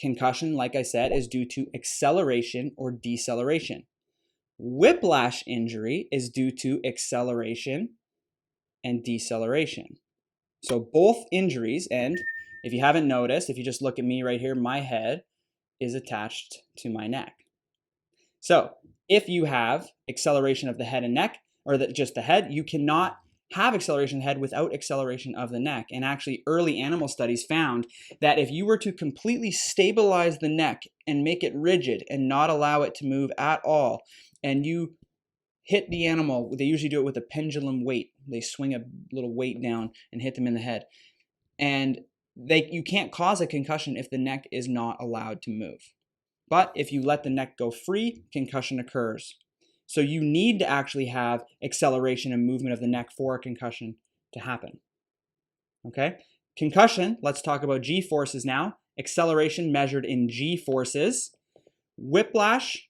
Concussion, like I said, is due to acceleration or deceleration. Whiplash injury is due to acceleration and deceleration. So both injuries, and if you haven't noticed, if you just look at me right here, my head is attached to my neck. So if you have acceleration of the head and neck, or just the head, you cannot have acceleration of the head without acceleration of the neck. And actually, early animal studies found that if you were to completely stabilize the neck and make it rigid and not allow it to move at all, and you hit the animal, they usually do it with a pendulum weight. They swing a little weight down and hit them in the head. And you can't cause a concussion if the neck is not allowed to move. But if you let the neck go free, concussion occurs. So you need to actually have acceleration and movement of the neck for a concussion to happen. Okay? Concussion, let's talk about G forces now. Acceleration measured in G forces. Whiplash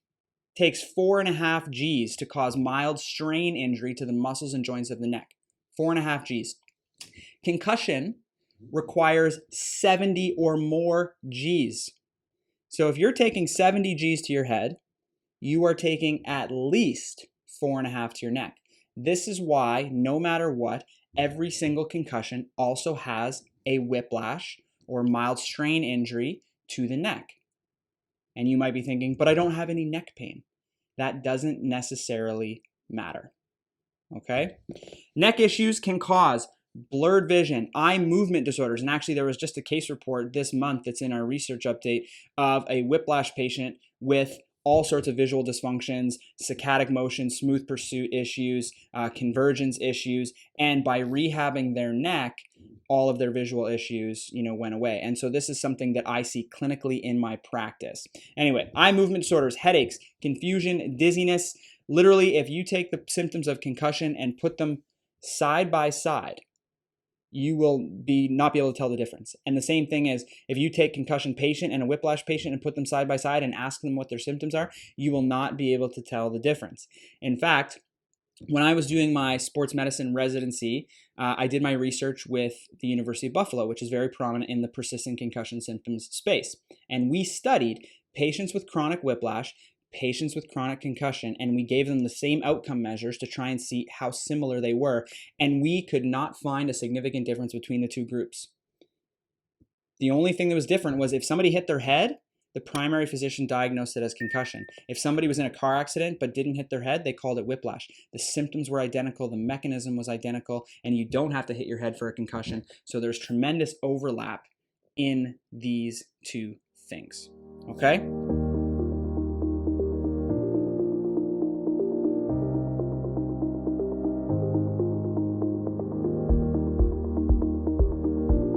takes 4.5 Gs to cause mild strain injury to the muscles and joints of the neck. 4.5 Gs. Concussion requires 70 or more Gs. So if you're taking 70 Gs to your head, you are taking at least 4.5 to your neck. This is why, no matter what, every single concussion also has a whiplash or mild strain injury to the neck. And you might be thinking, but I don't have any neck pain. That doesn't necessarily matter. Okay? Neck issues can cause blurred vision, eye movement disorders. And actually, there was just a case report this month that's in our research update of a whiplash patient with all sorts of visual dysfunctions, saccadic motion, smooth pursuit issues, convergence issues. And by rehabbing their neck, all of their visual issues, went away. And so this is something that I see clinically in my practice. Anyway, eye movement disorders, headaches, confusion, dizziness. Literally, if you take the symptoms of concussion and put them side by side, you will not be able to tell the difference. And the same thing is, if you take concussion patient and a whiplash patient and put them side by side and ask them what their symptoms are, you will not be able to tell the difference. In fact, when I was doing my sports medicine residency, I did my research with the University of Buffalo, which is very prominent in the persistent concussion symptoms space. And we studied patients with chronic whiplash, patients with chronic concussion, and we gave them the same outcome measures to try and see how similar they were. And we could not find a significant difference between the two groups. The only thing that was different was if somebody hit their head, the primary physician diagnosed it as concussion. If somebody was in a car accident but didn't hit their head, they called it whiplash. The symptoms were identical, the mechanism was identical, and you don't have to hit your head for a concussion. So there's tremendous overlap in these two things. Okay?